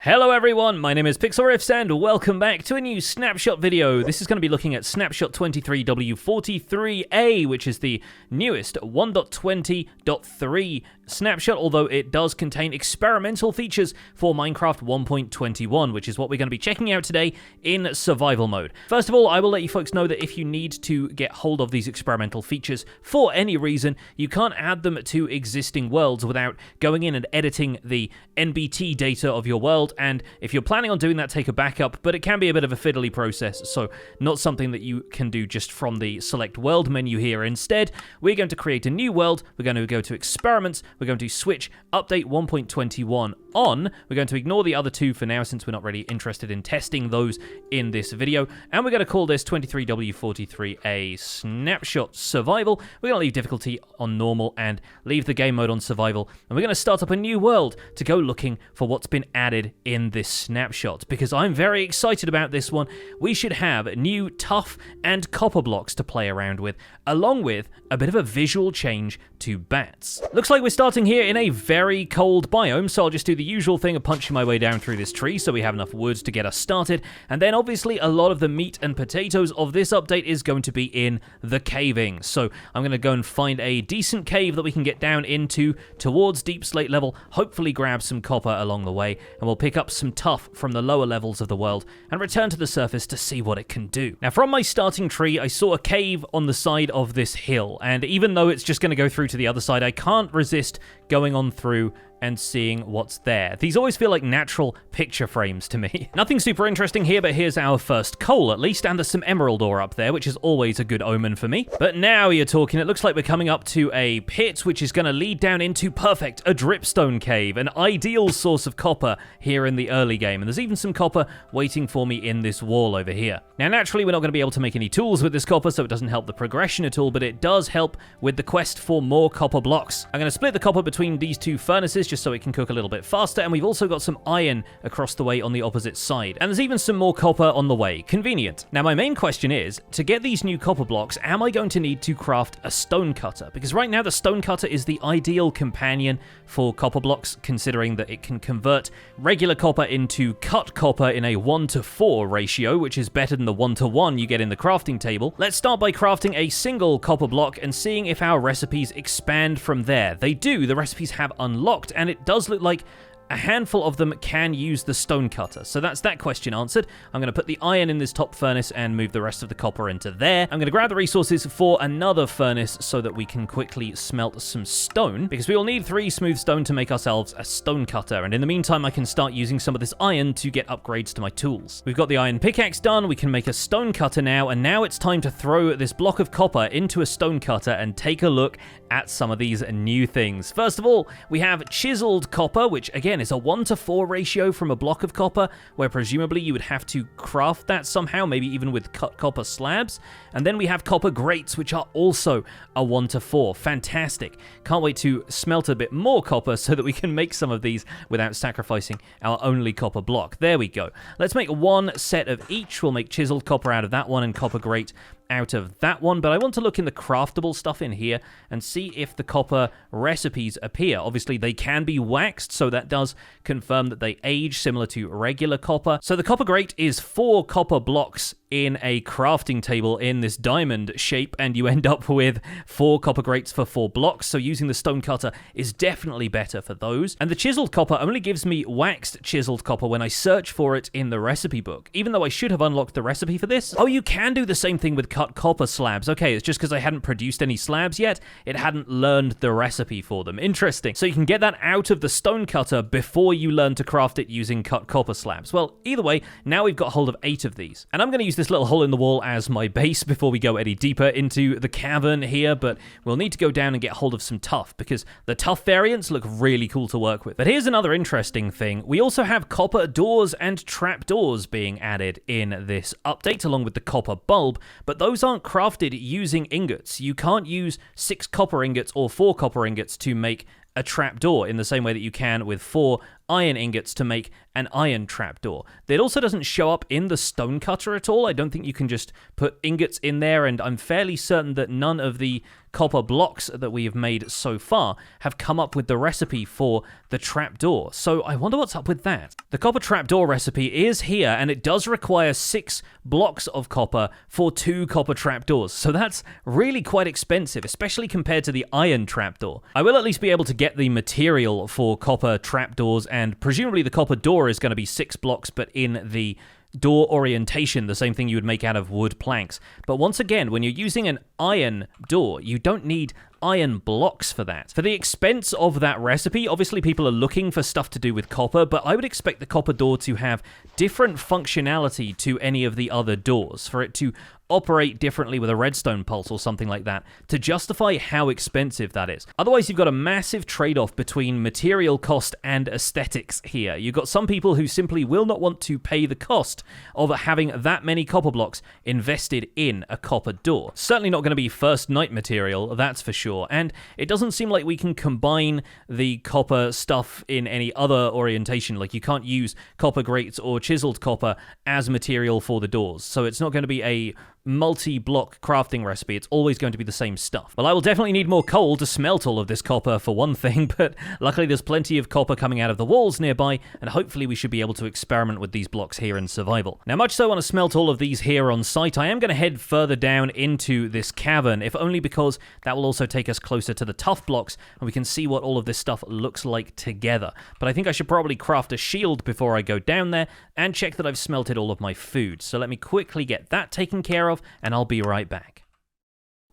Hello everyone, my name is Pixlriffs and welcome back to a new Snapshot video. This is going to be looking at Snapshot 23W43A, which is the newest 1.20.3 snapshot, although it does contain experimental features for Minecraft 1.21, which is what we're going to be checking out today in survival mode. First of all, I will let you folks know that if you need to get hold of these experimental features for any reason, you can't add them to existing worlds without going in and editing the NBT data of your world. And if you're planning on doing that, take a backup, but it can be a bit of a fiddly process, so not something that you can do just from the select world menu here. Instead, we're going to create a new world, we're going to go to experiments, we're going to switch update 1.21 on, we're going to ignore the other two for now since we're not really interested in testing those in this video, and we're going to call this 23W43A Snapshot Survival. We're going to leave difficulty on normal and leave the game mode on survival, and we're going to start up a new world to go looking for what's been added in this snapshot, because I'm very excited about this one. We should have new tuff and copper blocks to play around with, along with a bit of a visual change to bats. Looks like we're starting here in a very cold biome, so I'll just do the usual thing of punching my way down through this tree so we have enough wood to get us started, and then obviously a lot of the meat and potatoes of this update is going to be in the caving. So I'm going to go and find a decent cave that we can get down into towards deep slate level, hopefully grab some copper along the way, and we'll pick up some tuff from the lower levels of the world and return to the surface to see what it can do. Now, from my starting tree, I saw a cave on the side of this hill, and even though it's just going to go through to the other side, I can't resist going on through and seeing what's there. These always feel like natural picture frames to me. Nothing super interesting here, but here's our first coal at least, and there's some emerald ore up there, which is always a good omen for me. But now you're talking, it looks like we're coming up to a pit, which is going to lead down into perfect, a dripstone cave, an ideal source of copper here in the early game, and there's even some copper waiting for me in this wall over here. Now, naturally, we're not going to be able to make any tools with this copper, so it doesn't help the progression at all, but it does help with the quest for more copper blocks. I'm going to split the copper between these two furnaces just so it can cook a little bit faster, and we've also got some iron across the way on the opposite side, and there's even some more copper on the way. Convenient. Now, my main question is, to get these new copper blocks, am I going to need to craft a stonecutter? Because right now the stonecutter is the ideal companion for copper blocks, considering that it can convert regular copper into cut copper in a 1:4 ratio, which is better than the 1:1 you get in the crafting table. Let's start by crafting a single copper block and seeing if our recipes expand from there. They do. The recipes have unlocked, and it does look like a handful of them can use the stonecutter. So that's that question answered. I'm going to put the iron in this top furnace and move the rest of the copper into there. I'm going to grab the resources for another furnace so that we can quickly smelt some stone, because we will need 3 smooth stone to make ourselves a stonecutter. And in the meantime, I can start using some of this iron to get upgrades to my tools. We've got the iron pickaxe done. We can make a stonecutter now, and now it's time to throw this block of copper into a stonecutter and take a look at some of these new things. First of all, we have chiseled copper, which again is a 1:4 ratio from a block of copper, where presumably you would have to craft that somehow, maybe even with cut copper slabs. And then we have copper grates, which are also a 1:4. Fantastic. Can't wait to smelt a bit more copper so that we can make some of these without sacrificing our only copper block. There we go. Let's make one set of each. We'll make chiseled copper out of that one and copper grate out of that one, but I want to look in the craftable stuff in here and see if the copper recipes appear. Obviously, they can be waxed, so that does confirm that they age similar to regular copper. So the copper grate is 4 copper blocks in a crafting table in this diamond shape, and you end up with 4 copper grates for 4 blocks, so using the stonecutter is definitely better for those. And the chiseled copper only gives me waxed chiseled copper when I search for it in the recipe book, even though I should have unlocked the recipe for this. Oh, you can do the same thing with cut copper slabs. Okay, it's just because I hadn't produced any slabs yet, it hadn't learned the recipe for them. Interesting. So you can get that out of the stonecutter before you learn to craft it using cut copper slabs. Well, either way, now we've got hold of 8 of these, and I'm going to use this little hole in the wall as my base before we go any deeper into the cavern here, but we'll need to go down and get hold of some tuff, because the tuff variants look really cool to work with. But here's another interesting thing. We also have copper doors and trapdoors being added in this update, along with the copper bulb, but those aren't crafted using ingots. You can't use 6 copper ingots or 4 copper ingots to make a trapdoor in the same way that you can with 4 iron ingots to make an iron trapdoor. It also doesn't show up in the stonecutter at all. I don't think you can just put ingots in there, and I'm fairly certain that none of the copper blocks that we have made so far have come up with the recipe for the trapdoor. So I wonder what's up with that. The copper trapdoor recipe is here, and it does require 6 blocks of copper for 2 copper trapdoors. So that's really quite expensive, especially compared to the iron trapdoor. I will at least be able to get the material for copper trapdoors, and presumably the copper door is going to be 6 blocks, but in the door orientation, the same thing you would make out of wood planks. But once again, when you're using an iron door, you don't need iron blocks for that. For the expense of that recipe, obviously people are looking for stuff to do with copper, but I would expect the copper door to have different functionality to any of the other doors, for it to operate differently with a redstone pulse or something like that to justify how expensive that is. Otherwise, you've got a massive trade-off between material cost and aesthetics here. You've got some people who simply will not want to pay the cost of having that many copper blocks invested in a copper door. Certainly not going to be first night material, that's for sure. And it doesn't seem like we can combine the copper stuff in any other orientation. Like, you can't use copper grates or chiseled copper as material for the doors. So it's not going to be a multi-block crafting recipe. It's always going to be the same stuff. Well, I will definitely need more coal to smelt all of this copper for one thing, but luckily there's plenty of copper coming out of the walls nearby, and hopefully we should be able to experiment with these blocks here in survival. Now, much so I want to smelt all of these here on site, I am going to head further down into this cavern, if only because that will also take us closer to the tuff blocks, and we can see what all of this stuff looks like together. But I think I should probably craft a shield before I go down there, and check that I've smelted all of my food. So let me quickly get that taken care of, and I'll be right back.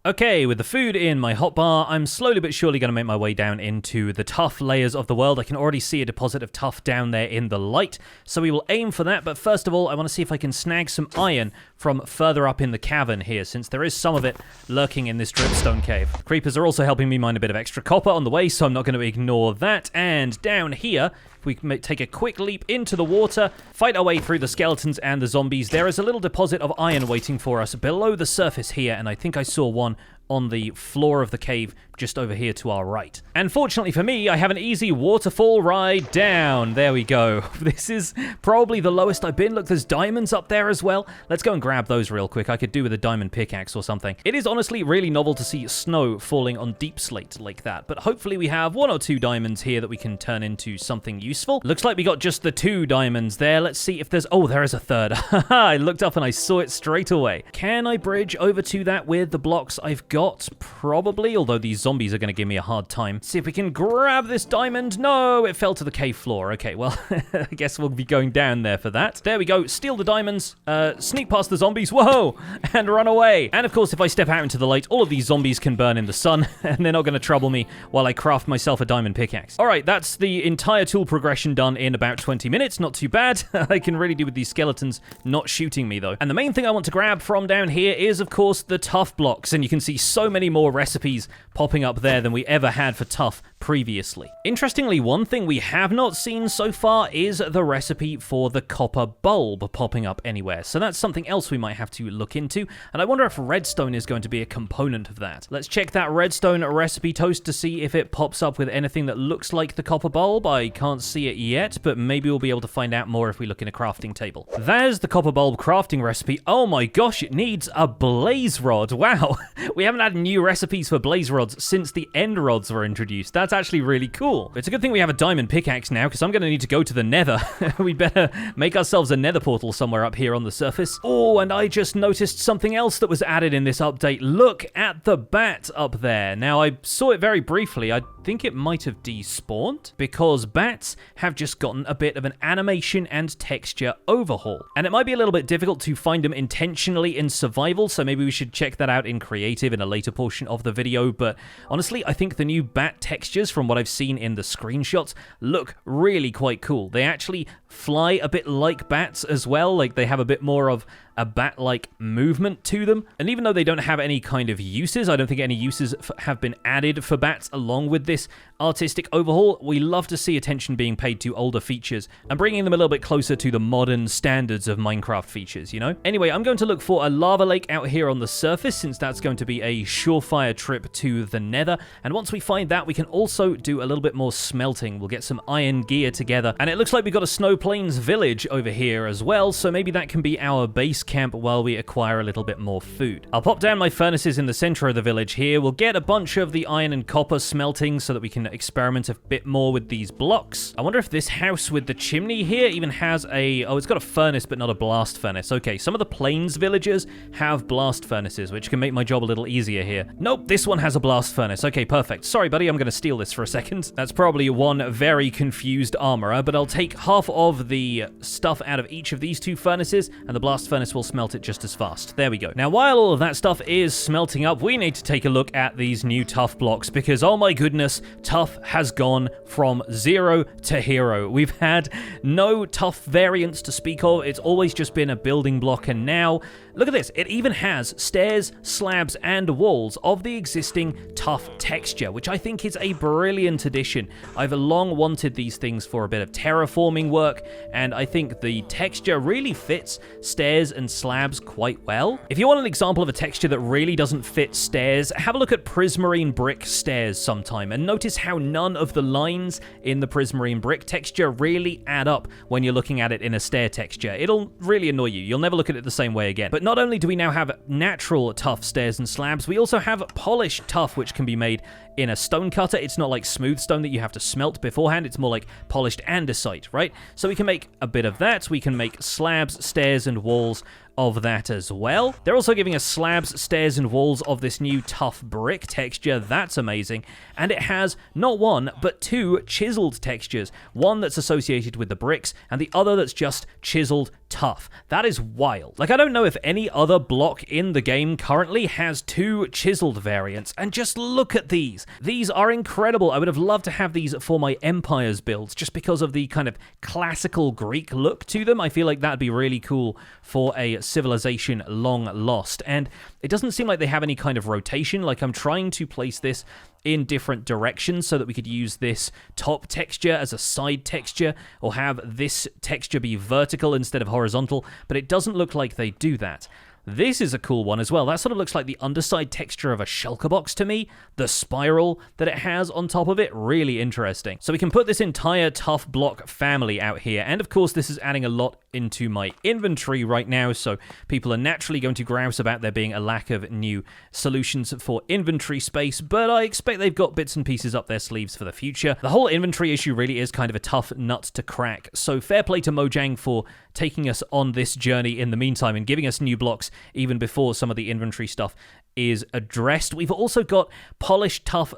Okay, with the food in my hotbar, I'm slowly but surely going to make my way down into the tuff layers of the world. I can already see a deposit of tuff down there in the light, so we will aim for that. But first of all, I want to see if I can snag some iron from further up in the cavern here, since there is some of it lurking in this dripstone cave. Creepers are also helping me mine a bit of extra copper on the way, so I'm not going to ignore that. And down here, if we can take a quick leap into the water, fight our way through the skeletons and the zombies, there is a little deposit of iron waiting for us below the surface here, and I think I saw one on the floor of the cave just over here to our right. And fortunately for me, I have an easy waterfall ride down. There we go. This is probably the lowest I've been. Look, there's diamonds up there as well. Let's go and grab those real quick. I could do with a diamond pickaxe or something. It is honestly really novel to see snow falling on deep slate like that, but hopefully we have 1 or 2 diamonds here that we can turn into something useful. Looks like we got just the 2 diamonds there. Let's see if there's... Oh, there is a third. I looked up and I saw it straight away. Can I bridge over to that with the blocks I've got? Probably, although these zombies are going to give me a hard time. See if we can grab this diamond. No, it fell to the cave floor. Okay, well, I guess we'll be going down there for that. There we go. Steal the diamonds, sneak past the zombies, whoa, and run away. And of course, if I step out into the light, all of these zombies can burn in the sun, and they're not going to trouble me while I craft myself a diamond pickaxe. All right, that's the entire tool progression done in about 20 minutes. Not too bad. I can really do with these skeletons not shooting me, though. And the main thing I want to grab from down here is, of course, the tuff blocks, and you can see so many more recipes popping up there than we ever had for tuff previously. Interestingly, one thing we have not seen so far is the recipe for the copper bulb popping up anywhere, so that's something else we might have to look into, and I wonder if redstone is going to be a component of that. Let's check that redstone recipe toast to see if it pops up with anything that looks like the copper bulb. I can't see it yet, but maybe we'll be able to find out more if we look in a crafting table. There's the copper bulb crafting recipe. Oh my gosh, it needs a blaze rod. Wow, we haven't had new recipes for blaze rods since the end rods were introduced. That's actually really cool. It's a good thing we have a diamond pickaxe now, because I'm going to need to go to the Nether. We better make ourselves a Nether portal somewhere up here on the surface. Oh, and I just noticed something else that was added in this update. Look at the bat up there. Now, I saw it very briefly. I think it might have despawned, because bats have just gotten a bit of an animation and texture overhaul. And it might be a little bit difficult to find them intentionally in survival, so maybe we should check that out in creative in a later portion of the video. But honestly, I think the new bat textures, from what I've seen in the screenshots, look really quite cool. They actually fly a bit like bats as well, like they have a bit more of a bat-like movement to them. And even though they don't have any kind of uses, I don't think any uses have been added for bats along with this artistic overhaul. We love to see attention being paid to older features and bringing them a little bit closer to the modern standards of Minecraft features, you know? Anyway, I'm going to look for a lava lake out here on the surface, since that's going to be a surefire trip to the Nether. And once we find that, we can also do a little bit more smelting. We'll get some iron gear together. And it looks like we've got a Snow Plains village over here as well, so maybe that can be our base camp while we acquire a little bit more food. I'll pop down my furnaces in the center of the village here. We'll get a bunch of the iron and copper smelting so that we can experiment a bit more with these blocks. I wonder if this house with the chimney here even has a... oh, it's got a furnace, but not a blast furnace. Okay, some of the Plains villagers have blast furnaces, which can make my job a little easier here. Nope, this one has a blast furnace. Okay, perfect. Sorry, buddy, I'm going to steal this for a second. That's probably one very confused armorer, but I'll take half of the stuff out of each of these two furnaces, and the blast furnace will smelt it just as fast. There we go. Now, while all of that stuff is smelting up, we need to take a look at these new Tuff blocks, because, oh my goodness, Tuff has gone from 0 to hero. We've had no Tuff variants to speak of. It's always just been a building block, and now, look at this. It even has stairs, slabs, and walls of the existing Tuff texture, which I think is a brilliant addition. I've long wanted these things for a bit of terraforming work, and I think the texture really fits stairs and slabs quite well. If you want an example of a texture that really doesn't fit stairs, have a look at prismarine brick stairs sometime, and notice how none of the lines in the prismarine brick texture really add up when you're looking at it in a stair texture. It'll really annoy you. You'll never look at it the same way again. But not only do we now have natural Tuff stairs and slabs, we also have polished Tuff, which can be made in a stonecutter. It's not like smooth stone that you have to smelt beforehand. It's more like polished andesite, right? So we can make a bit of that. We can make slabs, stairs, and walls of that as well. They're also giving us slabs, stairs, and walls of this new Tuff brick texture. That's amazing. And it has not one, but two chiseled textures. One that's associated with the bricks, and the other that's just chiseled Tuff. That is wild. Like, I don't know if any other block in the game currently has two chiseled variants, and just look at these. These are incredible. I would have loved to have these for my Empires builds, just because of the kind of classical Greek look to them. I feel like that'd be really cool for a civilization long lost. And it doesn't seem like they have any kind of rotation. Like, I'm trying to place this in different directions so that we could use this top texture as a side texture, or have this texture be vertical instead of horizontal, but it doesn't look like they do that. This is a cool one as well. That sort of looks like the underside texture of a shulker box to me. The spiral that it has on top of it, really interesting. So we can put this entire Tuff block family out here. And of course, this is adding a lot into my inventory right now, so people are naturally going to grouse about there being a lack of new solutions for inventory space, but I expect they've got bits and pieces up their sleeves for the future. The whole inventory issue really is kind of a tough nut to crack, so fair play to Mojang for taking us on this journey in the meantime and giving us new blocks even before some of the inventory stuff is addressed. We've also got polished Tuff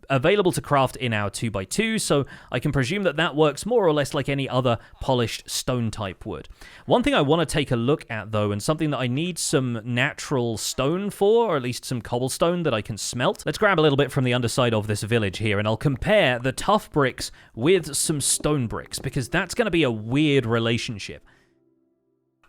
available to craft in our 2x2, so I can presume that that works more or less like any other polished stone type would. One thing I want to take a look at, though, and something that I need some natural stone for, or at least some cobblestone that I can smelt. Let's grab a little bit from the underside of this village here, and I'll compare the Tuff bricks with some stone bricks, because that's going to be a weird relationship.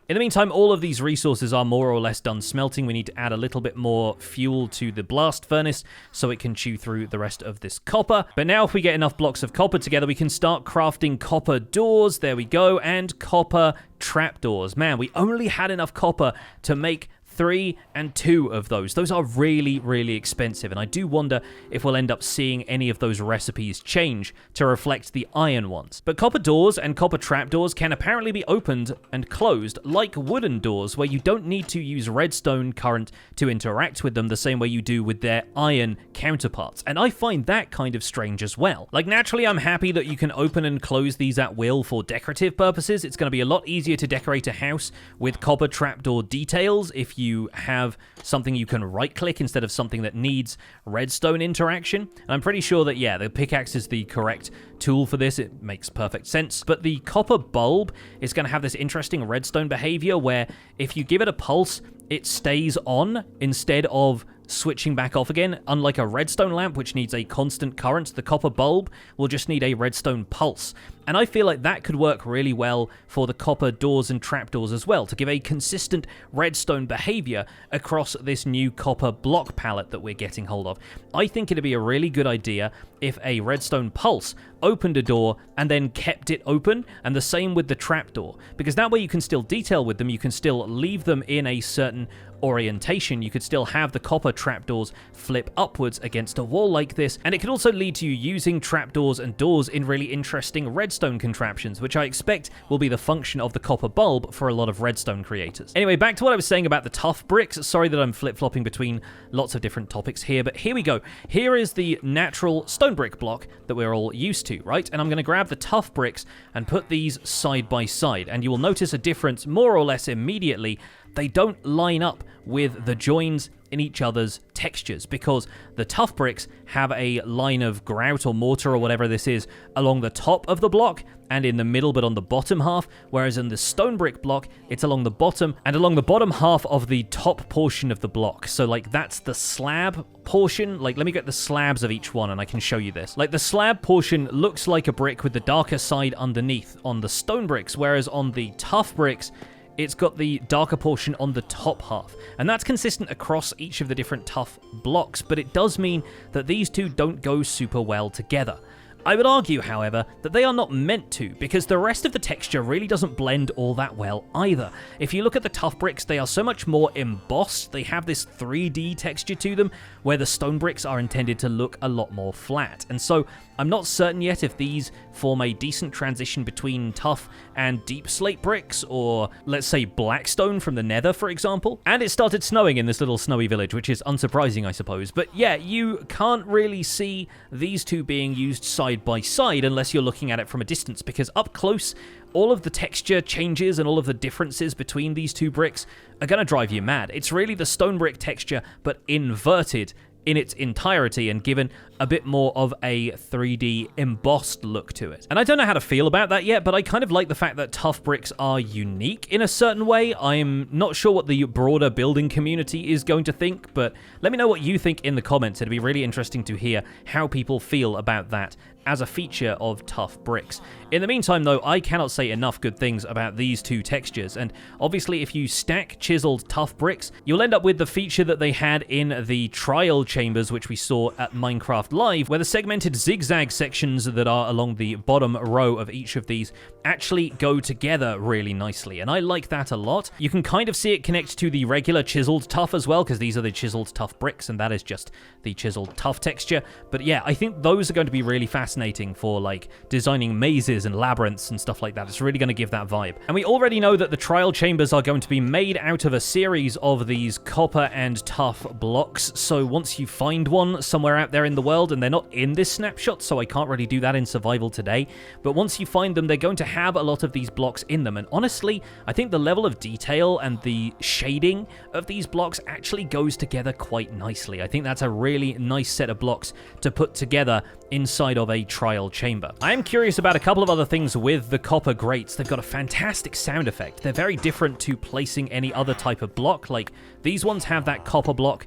In the meantime, all of these resources are more or less done smelting. We need to add a little bit more fuel to the blast furnace so it can chew through the rest of this copper. But now if we get enough blocks of copper together, we can start crafting copper doors. There we go. And copper trapdoors. Man, we only had enough copper to make 3 and 2 of those. Those are really, really expensive, and I do wonder if we'll end up seeing any of those recipes change to reflect the iron ones. But copper doors and copper trapdoors can apparently be opened and closed like wooden doors, where you don't need to use redstone current to interact with them the same way you do with their iron counterparts, and I find that kind of strange as well. Like, naturally, I'm happy that you can open and close these at will for decorative purposes. It's going to be a lot easier to decorate a house with copper trapdoor details if you have something you can right-click instead of something that needs redstone interaction. And I'm pretty sure that, yeah, the pickaxe is the correct tool for this. It makes perfect sense. But the copper bulb is going to have this interesting redstone behavior where if you give it a pulse, it stays on instead of switching back off again. Unlike a redstone lamp, which needs a constant current, the copper bulb will just need a redstone pulse. And I feel like that could work really well for the copper doors and trapdoors as well, to give a consistent redstone behavior across this new copper block palette that we're getting hold of. I think it'd be a really good idea if a redstone pulse opened a door and then kept it open, and the same with the trapdoor, because that way you can still detail with them, you can still leave them in a certain orientation, you could still have the copper trapdoors flip upwards against a wall like this, and it could also lead to you using trapdoors and doors in really interesting redstone contraptions, which I expect will be the function of the copper bulb for a lot of redstone creators. Anyway, back to what I was saying about the tuff bricks. Sorry that I'm flip-flopping between lots of different topics here, but here we go. Here is the natural stone brick block that we're all used to, right? And I'm going to grab the tuff bricks and put these side by side, and you will notice a difference more or less immediately. They don't line up with the joins in each other's textures, because the tuff bricks have a line of grout or mortar or whatever this is along the top of the block and in the middle but on the bottom half, whereas in the stone brick block it's along the bottom and along the bottom half of the top portion of the block. So like that's the slab portion. Like let me get the slabs of each one and I can show you this. Like the slab portion looks like a brick with the darker side underneath on the stone bricks, whereas on the tuff bricks it's got the darker portion on the top half. And that's consistent across each of the different tuff blocks, but it does mean that these two don't go super well together. I would argue, however, that they are not meant to, because the rest of the texture really doesn't blend all that well either. If you look at the tuff bricks, they are so much more embossed, they have this 3D texture to them, where the stone bricks are intended to look a lot more flat. And so I'm not certain yet if these form a decent transition between tuff and deep slate bricks, or let's say blackstone from the Nether, for example. And it started snowing in this little snowy village, which is unsurprising, I suppose. But yeah, you can't really see these two being used side by side unless you're looking at it from a distance, because up close, all of the texture changes and all of the differences between these two bricks are going to drive you mad. It's really the stone brick texture, but inverted in its entirety and given a bit more of a 3D embossed look to it. And I don't know how to feel about that yet, but I kind of like the fact that tuff bricks are unique in a certain way. I'm not sure what the broader building community is going to think, but let me know what you think in the comments. It'd be really interesting to hear how people feel about that as a feature of tuff bricks. In the meantime, though, I cannot say enough good things about these two textures, and obviously if you stack chiseled tuff bricks, you'll end up with the feature that they had in the trial chambers, which we saw at Minecraft Live, where the segmented zigzag sections that are along the bottom row of each of these actually go together really nicely, and I like that a lot. You can kind of see it connect to the regular chiseled tuff as well, because these are the chiseled tuff bricks, and that is just the chiseled tuff texture. But yeah, I think those are going to be really fascinating for like designing mazes and labyrinths and stuff like that. It's really going to give that vibe. And we already know that the trial chambers are going to be made out of a series of these copper and tuff blocks, so once you find one somewhere out there in the world, and they're not in this snapshot, so I can't really do that in survival today, but once you find them, they're going to have a lot of these blocks in them, and honestly, I think the level of detail and the shading of these blocks actually goes together quite nicely. I think that's a really nice set of blocks to put together inside of a trial chamber. I am curious about a couple of other things with the copper grates. They've got a fantastic sound effect. They're very different to placing any other type of block. Like, these ones have that copper block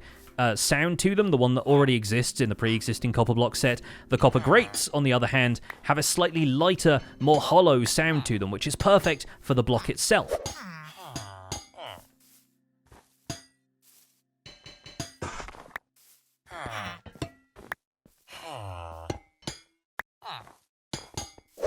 sound to them, the one that already exists in the pre-existing copper block set. The copper grates, on the other hand, have a slightly lighter, more hollow sound to them, which is perfect for the block itself.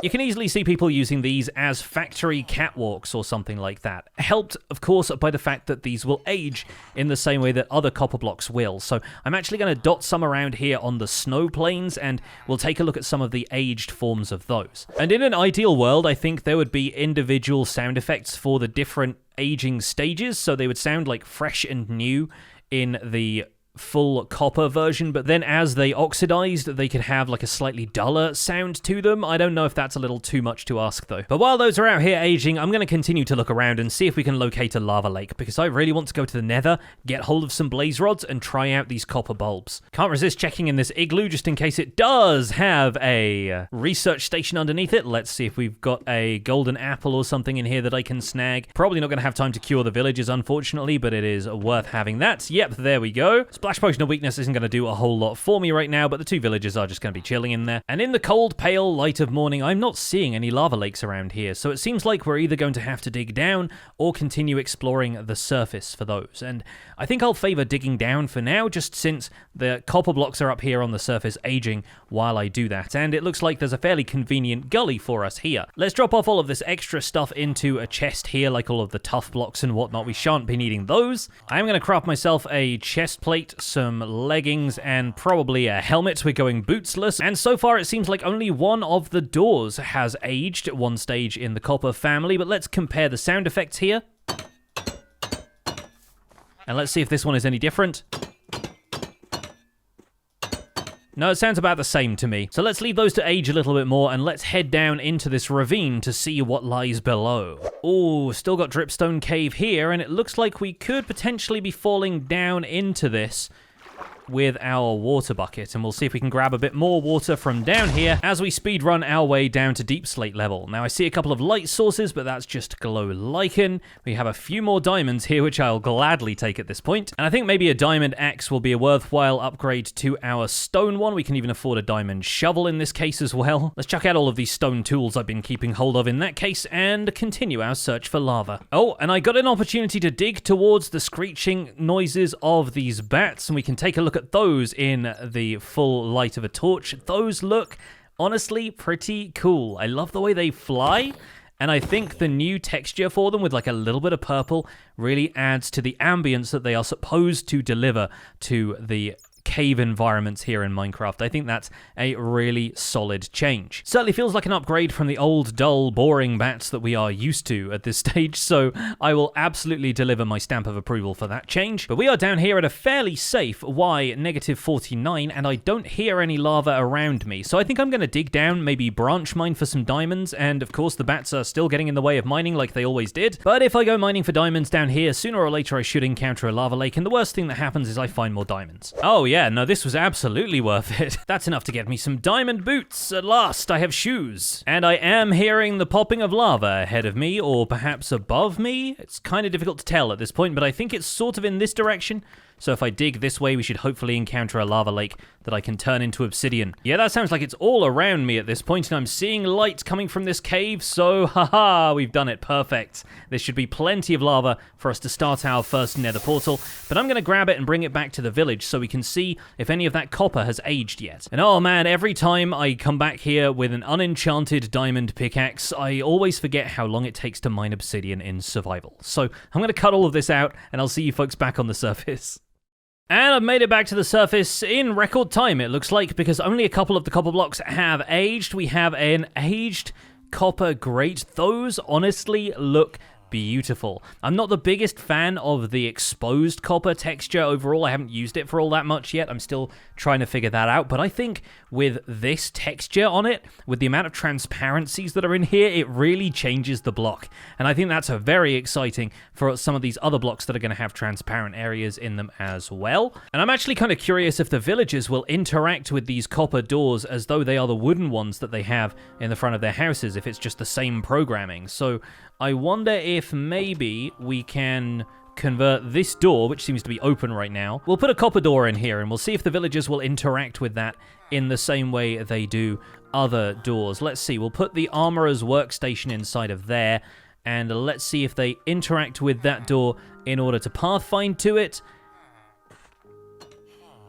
You can easily see people using these as factory catwalks or something like that. Helped, of course, by the fact that these will age in the same way that other copper blocks will. So I'm actually going to dot some around here on the snow plains, and we'll take a look at some of the aged forms of those. And in an ideal world, I think there would be individual sound effects for the different aging stages, so they would sound like fresh and new in the full copper version, but then as they oxidized, they could have like a slightly duller sound to them. I don't know if that's a little too much to ask though. But while those are out here aging, I'm going to continue to look around and see if we can locate a lava lake, because I really want to go to the Nether, get hold of some blaze rods, and try out these copper bulbs. Can't resist checking in this igloo just in case it does have a research station underneath it. Let's see if we've got a golden apple or something in here that I can snag. Probably not going to have time to cure the villagers, unfortunately, but it is worth having that. Yep, there we go. Splash Potion of Weakness isn't going to do a whole lot for me right now, but the two villagers are just going to be chilling in there. And in the cold, pale light of morning, I'm not seeing any lava lakes around here, so it seems like we're either going to have to dig down or continue exploring the surface for those. And I think I'll favor digging down for now, just since the copper blocks are up here on the surface aging while I do that. And it looks like there's a fairly convenient gully for us here. Let's drop off all of this extra stuff into a chest here, like all of the tough blocks and whatnot. We shan't be needing those. I'm going to craft myself a chest plate, some leggings, and probably a helmet. We're going bootsless. And so far, it seems like only one of the doors has aged at one stage in the copper family, but let's compare the sound effects here. And let's see if this one is any different. No, it sounds about the same to me. So let's leave those to age a little bit more, and let's head down into this ravine to see what lies below. Oh, still got dripstone cave here, and it looks like we could potentially be falling down into this with our water bucket, and we'll see if we can grab a bit more water from down here as we speed run our way down to deep slate level. Now I see a couple of light sources, but that's just glow lichen. We have a few more diamonds here, which I'll gladly take at this point, and I think maybe a diamond axe will be a worthwhile upgrade to our stone one. We can even afford a diamond shovel in this case as well. Let's chuck out all of these stone tools I've been keeping hold of in that case and continue our search for lava. Oh, and I got an opportunity to dig towards the screeching noises of these bats, and we can take a look at those in the full light of a torch. Those look honestly pretty cool. I love the way they fly, and I think the new texture for them with like a little bit of purple really adds to the ambience that they are supposed to deliver to the cave environments here in Minecraft. I think that's a really solid change. Certainly feels like an upgrade from the old, dull, boring bats that we are used to at this stage, so I will absolutely deliver my stamp of approval for that change. But we are down here at a fairly safe Y-49, and I don't hear any lava around me, so I think I'm going to dig down, maybe branch mine for some diamonds, and of course the bats are still getting in the way of mining like they always did. But if I go mining for diamonds down here, sooner or later I should encounter a lava lake, and the worst thing that happens is I find more diamonds. Oh yeah, no, this was absolutely worth it. That's enough to get me some diamond boots. At last, I have shoes. And I am hearing the popping of lava ahead of me, or perhaps above me. It's kind of difficult to tell at this point, but I think it's sort of in this direction. So if I dig this way, we should hopefully encounter a lava lake that I can turn into obsidian. Yeah, that sounds like it's all around me at this point, and I'm seeing light coming from this cave, so haha, we've done it. Perfect. There should be plenty of lava for us to start our first nether portal, but I'm going to grab it and bring it back to the village so we can see if any of that copper has aged yet. And oh man, every time I come back here with an unenchanted diamond pickaxe, I always forget how long it takes to mine obsidian in survival. So I'm going to cut all of this out, and I'll see you folks back on the surface. And I've made it back to the surface in record time, it looks like, because only a couple of the copper blocks have aged. We have an aged copper grate. Those honestly look beautiful. I'm not the biggest fan of the exposed copper texture overall. I haven't used it for all that much yet. I'm still trying to figure that out, but I think with this texture on it, with the amount of transparencies that are in here, it really changes the block, and I think that's a very exciting for some of these other blocks that are going to have transparent areas in them as well. And I'm actually kind of curious if the villagers will interact with these copper doors as though they are the wooden ones that they have in the front of their houses, if it's just the same programming. So I wonder if maybe we can convert this door, which seems to be open right now. We'll put a copper door in here, and we'll see if the villagers will interact with that in the same way they do other doors. Let's see. We'll put the armorer's workstation inside of there, and let's see if they interact with that door in order to pathfind to it.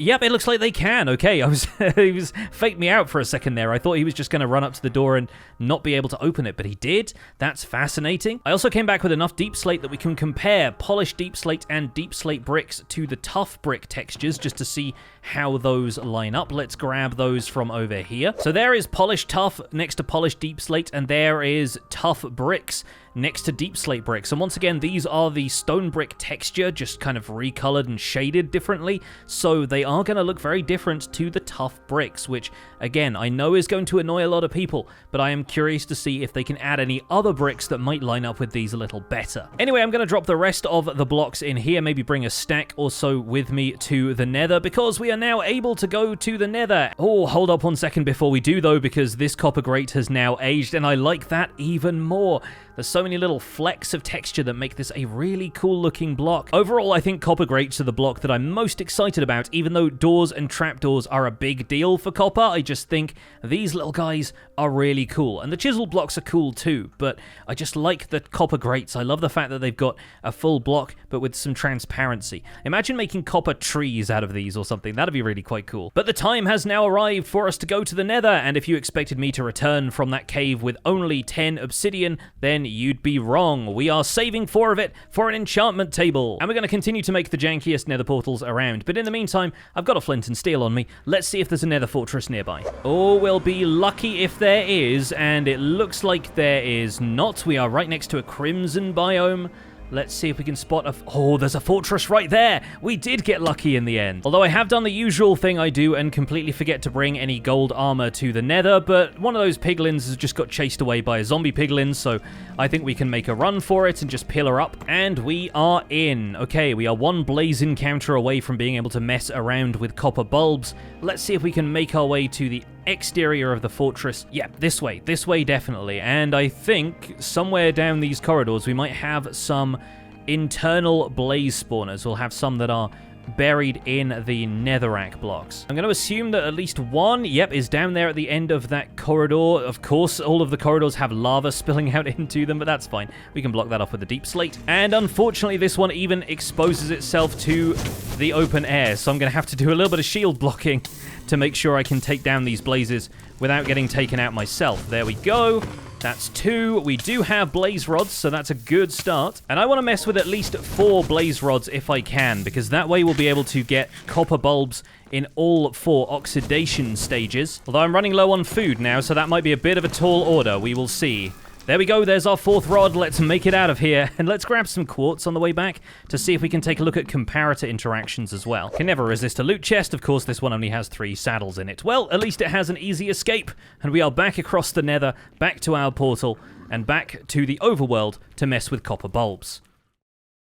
Yep, it looks like they can. Okay, he was faked me out for a second there. I thought he was just going to run up to the door and not be able to open it, but he did. That's fascinating. I also came back with enough deep slate that we can compare polished deep slate and deep slate bricks to the tough brick textures just to see how those line up. Let's grab those from over here. So there is polished tough next to polished deep slate, and there is tough bricks next to deep slate bricks. And once again, these are the stone brick texture, just kind of recolored and shaded differently. So they are going to look very different to the tough bricks, which again, I know is going to annoy a lot of people, but I am curious to see if they can add any other bricks that might line up with these a little better. Anyway, I'm going to drop the rest of the blocks in here, maybe bring a stack or so with me to the Nether, because we are now able to go to the Nether. Oh, hold up 1 second before we do though, because this copper grate has now aged, and I like that even more. There's so many little flecks of texture that make this a really cool looking block. Overall, I think copper grates are the block that I'm most excited about, even though doors and trapdoors are a big deal for copper. I just think these little guys are really cool. And the chiseled blocks are cool too, but I just like the copper grates. I love the fact that they've got a full block, but with some transparency. Imagine making copper trees out of these or something. That'd be really quite cool. But the time has now arrived for us to go to the Nether, and if you expected me to return from that cave with only 10 obsidian, then you'd be wrong. We are saving 4 of it for an enchantment table, and we're going to continue to make the jankiest nether portals around. But in the meantime, I've got a flint and steel on me. Let's see if there's a nether fortress nearby. Oh, we'll be lucky if there is, and it looks like there is not. We are right next to a crimson biome. Let's see if we can spot a... Oh, there's a fortress right there! We did get lucky in the end. Although I have done the usual thing I do and completely forget to bring any gold armor to the Nether, but one of those piglins has just got chased away by a zombie piglin, so I think we can make a run for it and just peel her up. And we are in. Okay, we are 1 blaze encounter away from being able to mess around with copper bulbs. Let's see if we can make our way to the exterior of the fortress. Yeah, this way definitely. And I think somewhere down these corridors we might have some internal blaze spawners. We'll have some that are buried in the netherrack blocks. I'm going to assume that at least one, yep, is down there at the end of that corridor. Of course, all of the corridors have lava spilling out into them, but that's fine. We can block that off with a deep slate. And unfortunately, this one even exposes itself to the open air, so I'm going to have to do a little bit of shield blocking to make sure I can take down these blazes without getting taken out myself. There we go. That's 2. We do have blaze rods, so that's a good start. And I want to mess with at least 4 blaze rods if I can, because that way we'll be able to get copper bulbs in all 4 oxidation stages. Although I'm running low on food now, so that might be a bit of a tall order. We will see. There we go, there's our 4th rod. Let's make it out of here. And let's grab some quartz on the way back to see if we can take a look at comparator interactions as well. Can never resist a loot chest. Of course, this one only has 3 saddles in it. Well, at least it has an easy escape. And we are back across the Nether, back to our portal, and back to the overworld to mess with copper bulbs.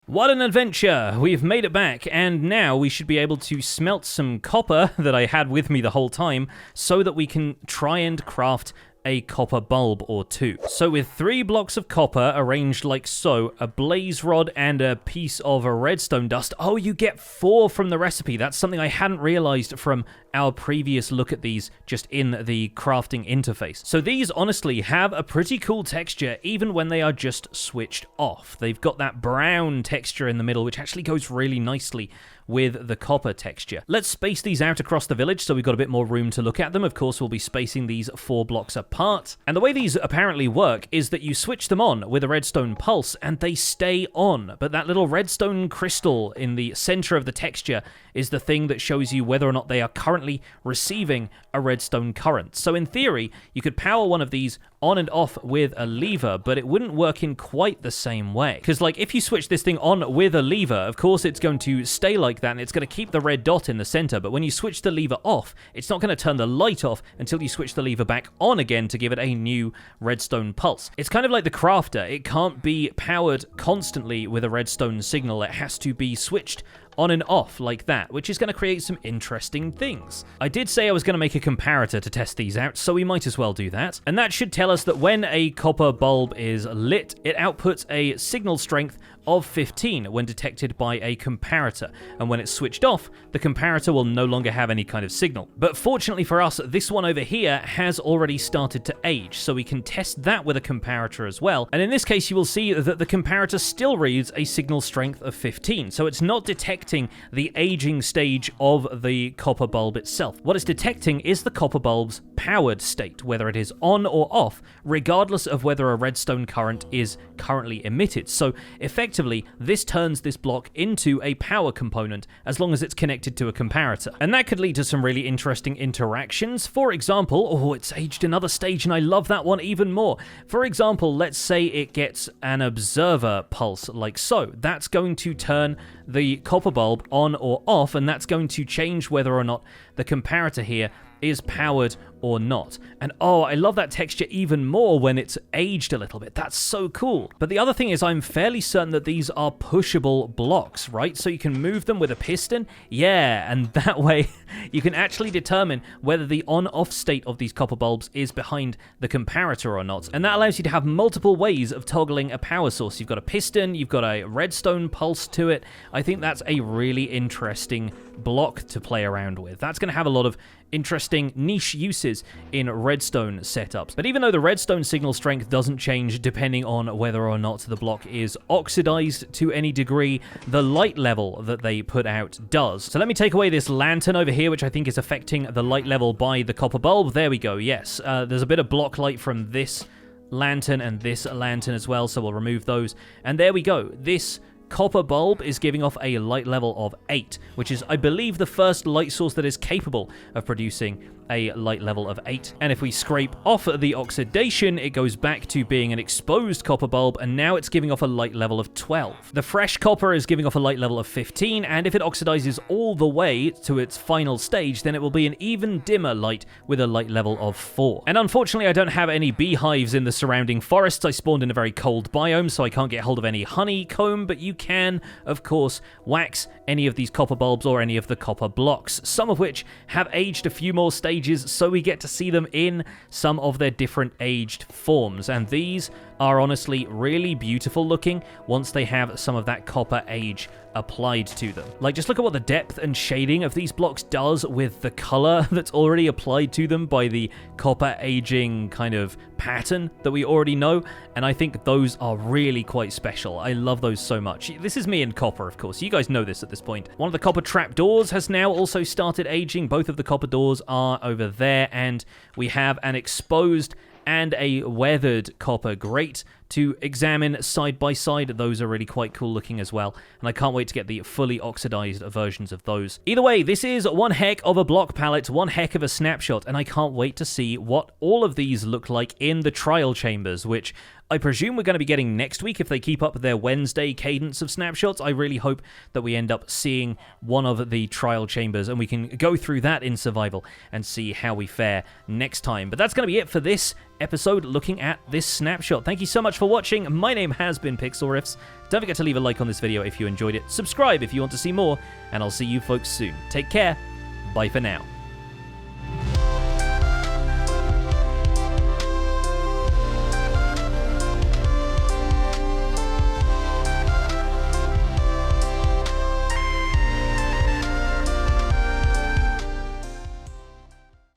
What an adventure! We've made it back, and now we should be able to smelt some copper that I had with me the whole time so that we can try and craft a copper bulb or 2. So with 3 blocks of copper arranged like so, a blaze rod and a piece of a redstone dust. Oh, you get 4 from the recipe. That's something I hadn't realized from our previous look at these just in the crafting interface. So these honestly have a pretty cool texture even when they are just switched off. They've got that brown texture in the middle, which actually goes really nicely with the copper texture. Let's space these out across the village so we've got a bit more room to look at them. Of course, we'll be spacing these 4 blocks apart. And the way these apparently work is that you switch them on with a redstone pulse and they stay on. But that little redstone crystal in the center of the texture is the thing that shows you whether or not they are currently receiving a redstone current. So in theory, you could power one of these on and off with a lever, but it wouldn't work in quite the same way. Because like if you switch this thing on with a lever, of course it's going to stay like that and it's going to keep the red dot in the center, but when you switch the lever off, it's not going to turn the light off until you switch the lever back on again to give it a new redstone pulse. It's kind of like the crafter. It can't be powered constantly with a redstone signal. It has to be switched on and off like that, which is going to create some interesting things. I did say I was going to make a comparator to test these out, so we might as well do that. And that should tell us that when a copper bulb is lit, it outputs a signal strength of 15 when detected by a comparator, and when it's switched off, the comparator will no longer have any kind of signal. But fortunately for us, this one over here has already started to age, so we can test that with a comparator as well. And in this case, you will see that the comparator still reads a signal strength of 15, so it's not detecting the aging stage of the copper bulb itself. What it's detecting is the copper bulb's powered state, whether it is on or off, regardless of whether a redstone current is currently emitted. So effectively, effectively, this turns this block into a power component as long as it's connected to a comparator. And that could lead to some really interesting interactions. For example, oh, it's aged another stage, and I love that one even more. For example, let's say it gets an observer pulse like so. That's going to turn the copper bulb on or off, and that's going to change whether or not the comparator here is powered or not. And oh, I love that texture even more when it's aged a little bit. That's so cool. But the other thing is I'm fairly certain that these are pushable blocks, right? So you can move them with a piston. Yeah, and that way you can actually determine whether the on-off state of these copper bulbs is behind the comparator or not. And that allows you to have multiple ways of toggling a power source. You've got a piston, you've got a redstone pulse to it. I think that's a really interesting block to play around with. That's going to have a lot of interesting niche uses in redstone setups. But even though the redstone signal strength doesn't change depending on whether or not the block is oxidized to any degree, the light level that they put out does. So let me take away this lantern over here, which I think is affecting the light level by the copper bulb. There we go, yes. There's a bit of block light from this lantern and this lantern as well, so we'll remove those. And there we go. This copper bulb is giving off a light level of 8, which is, I believe, the first light source that is capable of producing a light level of 8. And if we scrape off the oxidation, it goes back to being an exposed copper bulb, and now it's giving off a light level of 12. The fresh copper is giving off a light level of 15, and if it oxidizes all the way to its final stage, then it will be an even dimmer light with a light level of 4. And unfortunately, I don't have any beehives in the surrounding forests. I spawned in a very cold biome, so I can't get hold of any honeycomb, but you can, of course, wax any of these copper bulbs or any of the copper blocks, some of which have aged a few more stages, so we get to see them in some of their different aged forms. And these are honestly really beautiful looking once they have some of that copper age applied to them. Like, just look at what the depth and shading of these blocks does with the color that's already applied to them by the copper aging kind of pattern that we already know, and I think those are really quite special. I love those so much. This is me in copper, of course. You guys know this at this point. One of the copper trapdoors has now also started aging. Both of the copper doors are over there, and we have an exposed and a weathered copper grate to examine side by side. Those are really quite cool looking as well, and I can't wait to get the fully oxidized versions of those. Either way, this is one heck of a block palette, one heck of a snapshot, and I can't wait to see what all of these look like in the trial chambers, which I presume we're going to be getting next week if they keep up their Wednesday cadence of snapshots. I really hope that we end up seeing one of the trial chambers and we can go through that in survival and see how we fare next time. But that's going to be it for this episode looking at this snapshot. Thank you so much for watching. My name has been Pixlriffs. Don't forget to leave a like on this video if you enjoyed it. Subscribe if you want to see more, and I'll see you folks soon. Take care. Bye for now.